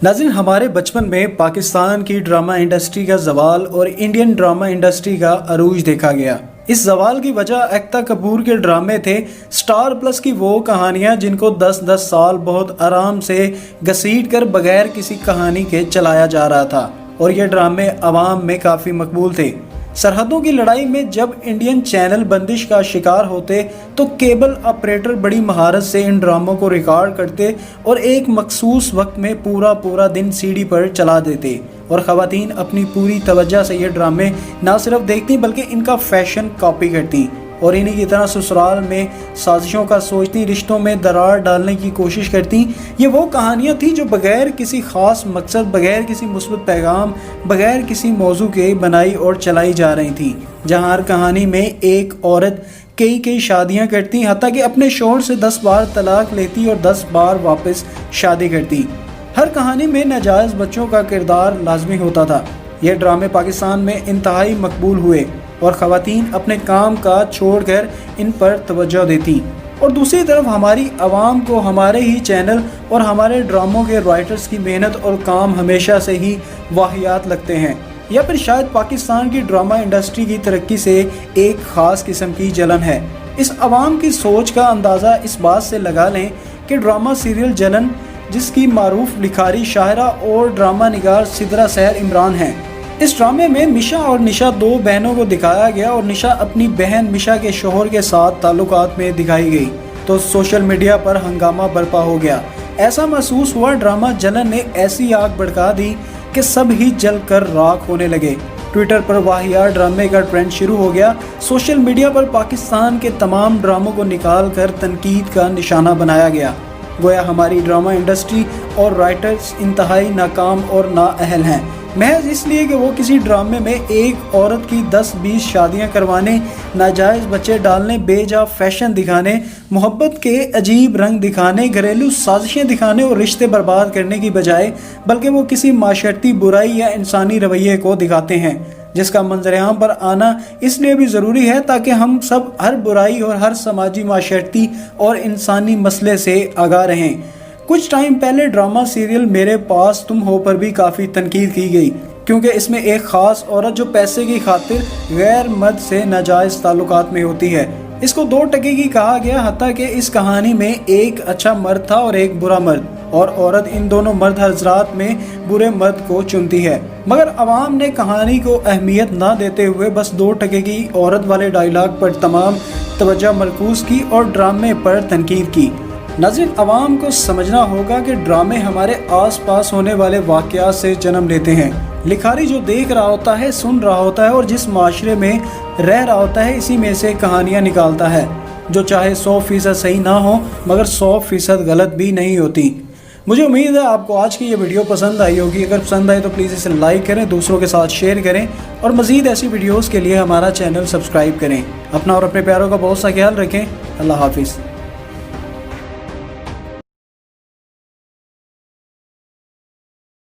नाज़रीन, हमारे बचपन में पाकिस्तान की ड्रामा इंडस्ट्री का ज़वाल और इंडियन ड्रामा इंडस्ट्री का अरूज देखा गया। इस ज़वाल की वजह एकता कपूर के ड्रामे थे। स्टार प्लस की वो कहानियाँ जिनको 10-10 साल बहुत आराम से घसीट कर बगैर किसी कहानी के चलाया जा रहा था, और ये ड्रामे आवाम में काफ़ी मकबूल थे। सरहदों की लड़ाई में जब इंडियन चैनल बंदिश का शिकार होते तो केबल ऑपरेटर बड़ी महारत से इन ड्रामों को रिकॉर्ड करते और एक मखसूस वक्त में पूरा दिन सीडी पर चला देते, और ख़वातीन अपनी पूरी तवज्जो से ये ड्रामे ना सिर्फ देखती बल्कि इनका फैशन कॉपी करती और इन्हीं की तरह ससुराल में साजिशों का सोचती, रिश्तों में दरार डालने की कोशिश करती। ये वो कहानियाँ थी जो बग़ैर किसी ख़ास मकसद, बग़ैर किसी मुस्बत पैगाम, बग़ैर किसी मौजू के बनाई और चलाई जा रही थी, जहाँ हर कहानी में एक औरत कई शादियाँ करती, हत्ता कि अपने शौहर से 10 बार तलाक लेती और 10 बार वापस शादी करती। हर कहानी में नाजायज़ बच्चों का किरदार लाजमी होता था। ये ड्रामे पाकिस्तान में इंतहाई मकबूल हुए और ख़वातीन अपने काम का छोड़कर इन पर तवज्जो देती, और दूसरी तरफ हमारी आवाम को हमारे ही चैनल और हमारे ड्रामों के राइटर्स की मेहनत और काम हमेशा से ही वाहियात लगते हैं, या फिर शायद पाकिस्तान की ड्रामा इंडस्ट्री की तरक्की से एक ख़ास किस्म की जलन है। इस आवाम की सोच का अंदाज़ा इस बात से लगा लें कि ड्रामा सीरियल जलन, जिसकी मारूफ लिखारी, शायरा और ड्रामा निगार सिद्रा सहर इमरान हैं। इस ड्रामे में मिशा और निशा 2 बहनों को दिखाया गया और निशा अपनी बहन मिशा के शोहर के साथ ताल्लुकात में दिखाई गई तो सोशल मीडिया पर हंगामा बरपा हो गया। ऐसा महसूस हुआ ड्रामा जलन ने ऐसी आग भड़का दी कि सब ही जल कर राख होने लगे। ट्विटर पर वाहियात ड्रामे का ट्रेंड शुरू हो गया। सोशल मीडिया पर पाकिस्तान के तमाम ड्रामों को निकाल कर तनकीद का निशाना बनाया गया। गोया हमारी ड्रामा इंडस्ट्री और राइटर्स इंतहाई नाकाम और नाअहल हैं, महज इसलिए कि वो किसी ड्रामे में एक औरत की 10-20 शादियां करवाने, नाजायज़ बच्चे डालने, बेजा फैशन दिखाने, मोहब्बत के अजीब रंग दिखाने, घरेलू साजिशें दिखाने और रिश्ते बर्बाद करने की बजाय बल्कि वो किसी माशरती बुराई या इंसानी रवैये को दिखाते हैं, जिसका मंजर-ए-आम पर आना इसलिए भी ज़रूरी है ताकि हम सब हर बुराई और हर समाजी, माशरती और इंसानी मसले से आगाह रहें। कुछ टाइम पहले ड्रामा सीरियल मेरे पास तुम हो पर भी काफ़ी तनकीद की गई, क्योंकि इसमें एक ख़ास औरत जो पैसे की खातिर गैर मर्द से नाजायज़ ताल्लुकात में होती है, इसको 2 टके की कहा गया, हत्ता कि इस कहानी में एक अच्छा मर्द था और एक बुरा मर्द, और औरत इन दोनों मर्द हजरात में बुरे मर्द को चुनती है। मगर अवाम ने कहानी को अहमियत ना देते हुए बस 2 टके की औरत वाले डायलॉग पर तमाम तवज्जो मरकूज़ की और ड्रामे पर तनकीद की। नाज़रीन, अवाम को समझना होगा कि ड्रामे हमारे आस पास होने वाले वाक़यात से जन्म लेते हैं। लिखारी जो देख रहा होता है, सुन रहा होता है और जिस माशरे में रह रहा होता है, इसी में से कहानियाँ निकालता है, जो चाहे 100% सही ना हो मगर 100% गलत भी नहीं होती। मुझे उम्मीद है आपको आज की ये वीडियो पसंद आई होगी। अगर पसंद आए तो प्लीज़ इसे लाइक करें, दूसरों के साथ शेयर करें और मज़ीद ऐसी वीडियोज़ के लिए हमारा चैनल सब्सक्राइब करें। अपना और अपने प्यारों का बहुत सा ख्याल रखें। अल्लाह हाफिज़।